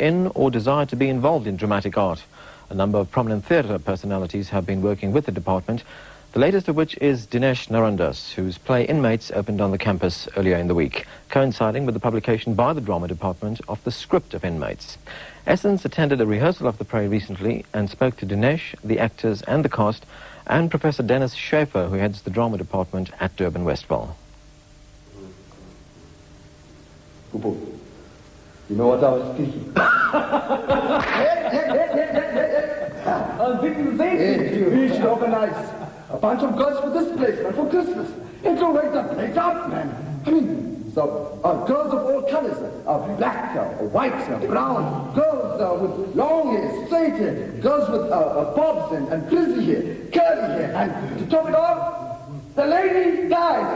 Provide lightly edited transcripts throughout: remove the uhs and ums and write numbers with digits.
in or desire to be involved in dramatic art. A number of prominent theatre personalities have been working with the department, the latest of which is Dinesh Narandas, whose play Inmates opened on the campus earlier in the week, coinciding with the publication by the drama department of the script of Inmates. Essence attended a rehearsal of the play recently and spoke to Dinesh, the actors and the cast, and Professor Dennis Schaefer, who heads the drama department at Durban-Westville. You know what I was thinking? I was thinking the same thing. We should organize a bunch of girls for this place, man, for Christmas. And to wake the place up, man. I mean, so girls of all colors, black, white, brown, girls with long hair, straight hair, girls with bobs and frizzy hair, curly hair, and to top it all, the lady died.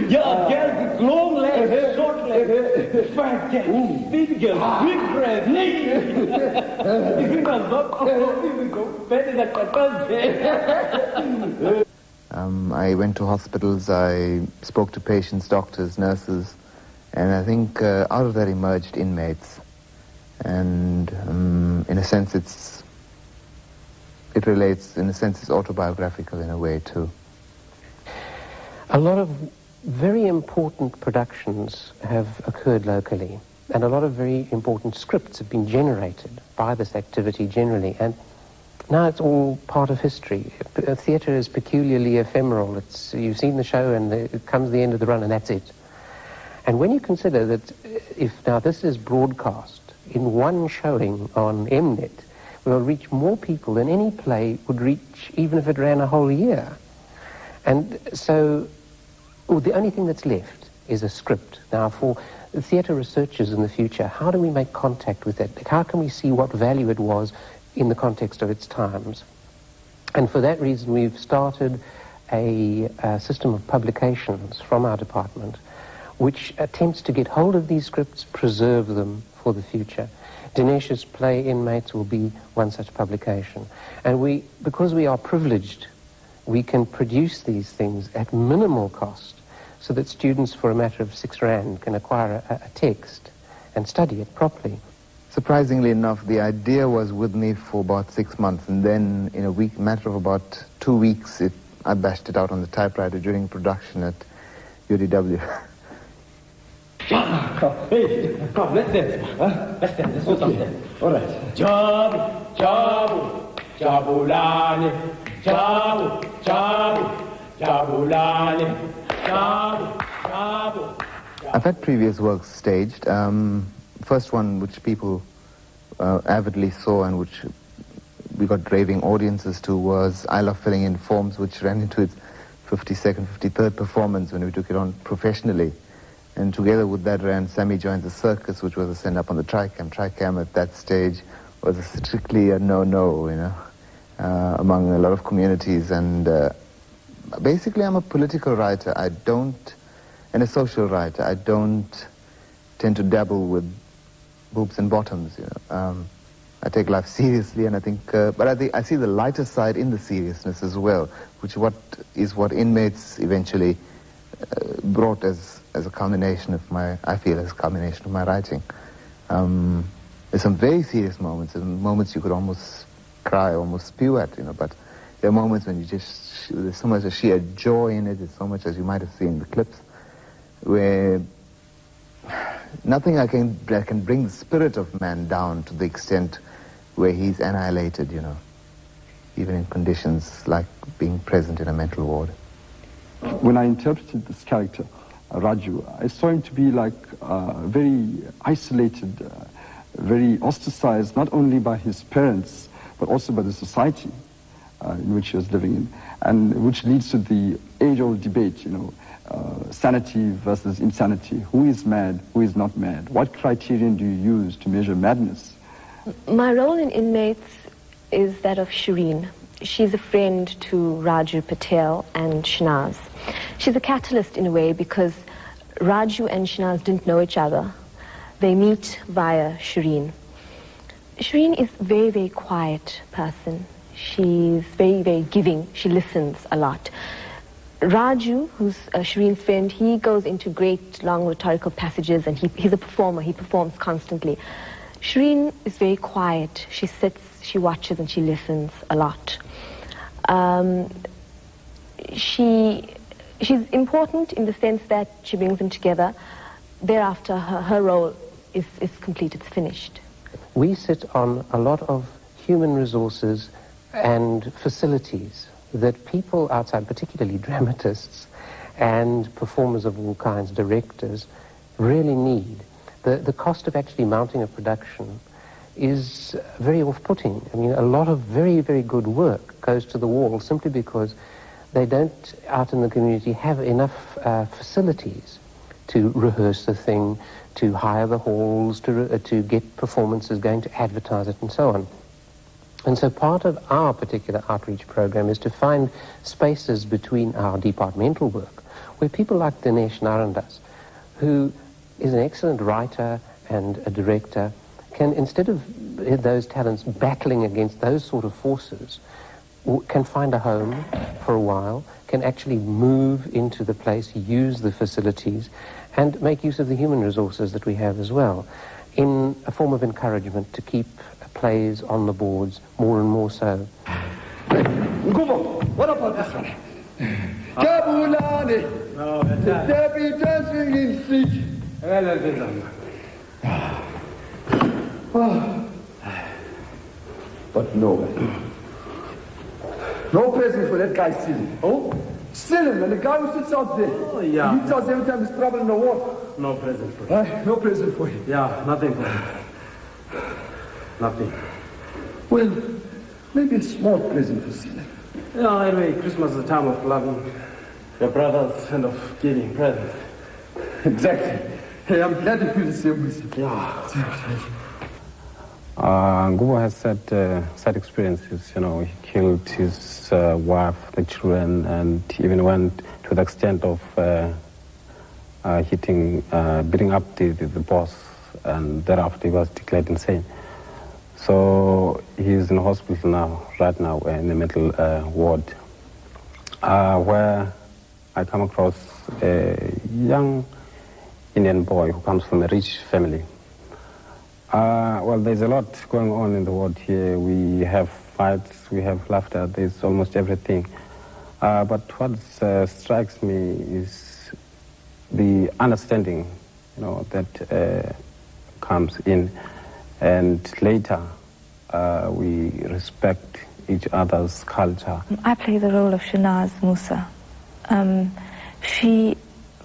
Yeah, girls with long legs, short legs, fat cats, big girls, big breasts, naked. If you must not we go better than that. I went to hospitals, I spoke to patients, doctors, nurses, and I think out of that emerged Inmates. And in a sense it relates, in a sense it's autobiographical in a way too. A lot of very important productions have occurred locally, and a lot of very important scripts have been generated by this activity generally, and now it's all part of history. Theatre is peculiarly ephemeral. You've seen the show and it comes the end of the run and that's it. And when you consider that if now this is broadcast in one showing on Mnet, we'll reach more people than any play would reach even if it ran a whole year. And so the only thing that's left is a script. Now, for theatre researchers in the future, how do we make contact with it? How can we see what value it was in the context of its times? And for that reason, we've started a system of publications from our department which attempts to get hold of these scripts, preserve them for the future. Dinesh's play Inmates will be one such publication. And because we are privileged, we can produce these things at minimal cost so that students, for a matter of 6 rand, can acquire a text and study it properly. Surprisingly enough, the idea was with me for about 6 months, and then in a matter of about 2 weeks, I bashed it out on the typewriter during production at UDW. Hey, come, let's dance. Huh? Let's dance, let's do something. All right. Jabu, jabu, jabulani, jabu, jabu, jabulani, jabu, jabu. I've had previous works staged. First one which people avidly saw and which we got raving audiences to was I Love Filling in Forms, which ran into its 52nd, 53rd performance when we took it on professionally. And together with that ran Sammy Joins the Circus, which was a send-up on the Tricam. Tricam at that stage was strictly a no-no, you know, among a lot of communities. And basically I'm a political writer. And a social writer. I don't tend to dabble with boobs and bottoms, you know. I take life seriously, and I think, but I see the lighter side in the seriousness as well, which is what Inmates eventually brought as a culmination of I feel as a culmination of my writing. There's some very serious moments, and moments you could almost cry, almost spew at, you know, but there are moments when there's so much of sheer joy in it, there's so much, as you might have seen in the clips, where nothing that can bring the spirit of man down to the extent where he's annihilated, you know, even in conditions like being present in a mental ward. When I interpreted this character, Raju, I saw him to be like very isolated, very ostracized, not only by his parents, but also by the society in which he was living in, and which leads to the age-old debate, you know, sanity versus insanity. Who is mad? Who is not mad? What criterion do you use to measure madness? My role in Inmates is that of Shireen. She's a friend to Raju Patel and Shanaz. She's a catalyst in a way because Raju and Shanaz didn't know each other. They meet via Shireen. Shireen is a very, very quiet person. She's very, very giving. She listens a lot. Raju, who's Shireen's friend, he goes into great long rhetorical passages, and he's a performer. He performs constantly. Shireen is very quiet. She sits, she watches, and she listens a lot. She's important in the sense that she brings them together. Thereafter, her role is complete, it's finished. We sit on a lot of human resources and facilities that people outside, particularly dramatists and performers of all kinds, directors, really need. The cost of actually mounting a production is very off-putting. I mean, a lot of very, very good work goes to the wall simply because they don't, out in the community, have enough facilities to rehearse the thing, to hire the halls, to get performances going, to advertise it, and so on. And so part of our particular outreach program is to find spaces between our departmental work where people like Dinesh Narandas, who is an excellent writer and a director, can, instead of those talents battling against those sort of forces, can find a home for a while, can actually move into the place, use the facilities, and make use of the human resources that we have as well, in a form of encouragement to keep plays on the boards more and more so. Ngubo, what about this one? Jabulani! No, There be dancing in street. But no. No present for that guy Silly. Oh? Silly, and the guy who sits out there. Oh, yeah. He tells every time there's trouble in the water. No present for him. No present for him. Yeah, nothing for him. Nothing. Well, maybe a small present for Silly. Yeah, anyway, Christmas is a time of loving your brothers and of giving presents. Exactly. Hey, I'm glad you feel the same with you. Yeah. Ngubo has sad experiences. You know, he killed his wife, the children, and even went to the extent of beating up the boss, and thereafter he was declared insane. So he's in hospital now, right now, in the mental ward, where I come across a young Indian boy who comes from a rich family. Well, there's a lot going on in the world here. We have fights, we have laughter, there's almost everything. But what strikes me is the understanding, you know, that comes in, and later we respect each other's culture. I play the role of Shanaz Musa.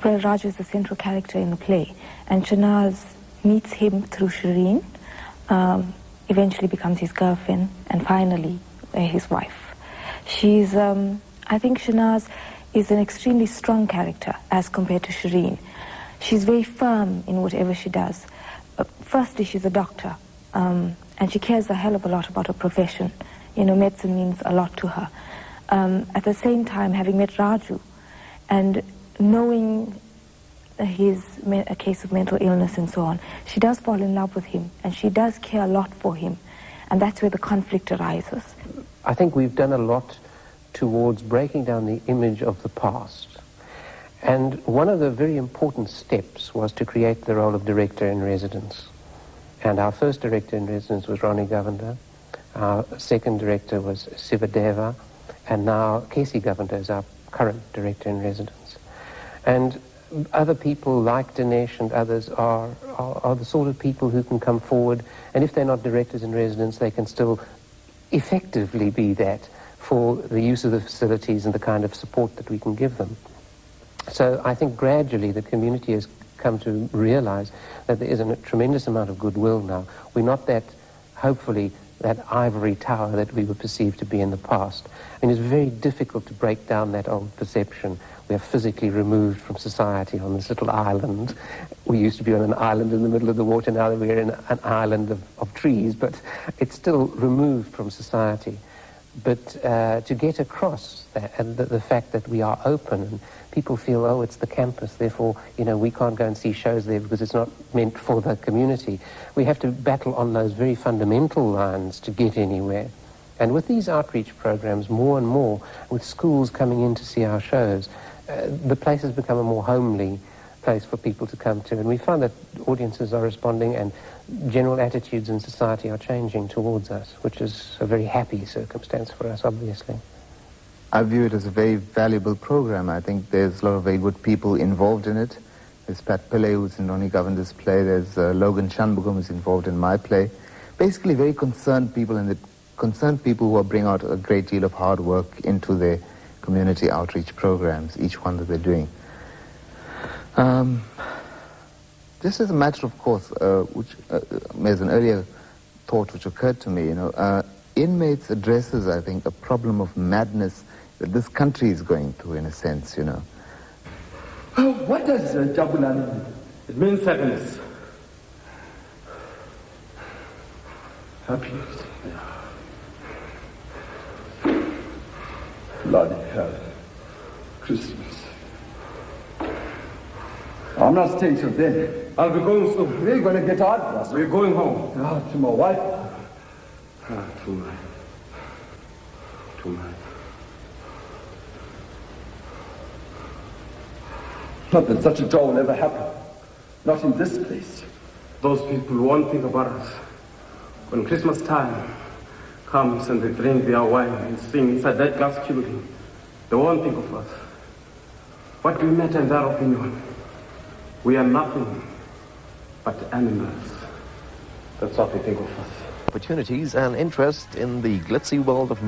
Raju is the central character in the play, and Shanaz meets him through Shireen, eventually becomes his girlfriend, and finally his wife. I think Shanaz is an extremely strong character as compared to Shireen. She's very firm in whatever she does. Firstly, she's a doctor, and she cares a hell of a lot about her profession. You know, medicine means a lot to her. At the same time, having met Raju and knowing a case of mental illness and so on, she does fall in love with him, and she does care a lot for him, and that's where the conflict arises. I think we've done a lot towards breaking down the image of the past. And one of the very important steps was to create the role of director in residence. And our first director in residence was Ronnie Govender. Our second director was Sivadeva. And now Casey Govender is our current director in residence. And other people like Dinesh and others are the sort of people who can come forward, and if they're not directors in residence, they can still effectively be that for the use of the facilities and the kind of support that we can give them. So I think gradually the community has come to realize that there is a tremendous amount of goodwill now. We're not that, hopefully, that ivory tower that we were perceived to be in the past. I mean, it's very difficult to break down that old perception. We are physically removed from society on this little island. We used to be on an island in the middle of the water, now that we're in an island of trees, but it's still removed from society. But to get across that, and the fact that we are open, and people feel, oh, it's the campus, therefore, you know, we can't go and see shows there because it's not meant for the community. We have to battle on those very fundamental lines to get anywhere. And with these outreach programs, more and more, with schools coming in to see our shows, the place has become a more homely place for people to come to. And we find that audiences are responding and general attitudes in society are changing towards us, which is a very happy circumstance for us, obviously. I view it as a very valuable program. I think there's a lot of very good people involved in it. There's Pat Pillay, who's in Ronnie Govinder's play. There's Logan Shanmugam, who's involved in my play. Basically very concerned people, and the concerned people who are bringing out a great deal of hard work into their community outreach programs, each one that they're doing. Just as a matter of course, which there's an earlier thought which occurred to me, Inmates addresses, I think, a problem of madness that this country is going through, in a sense, What does Jabulani mean? It means happiness. Happiness. Bloody hell. Christmas. I'm not staying till then. I'll be going soon. We're going to get out. We're going home. To my wife. Tonight. Not that such a job will ever happen. Not in this place. Those people won't think about us. When Christmas time comes and they drink their wine and sing inside that glass cubicle, they won't think of us. What do we matter in their opinion? We are nothing but animals. That's what they think of us. Opportunities and interest in the glitzy world of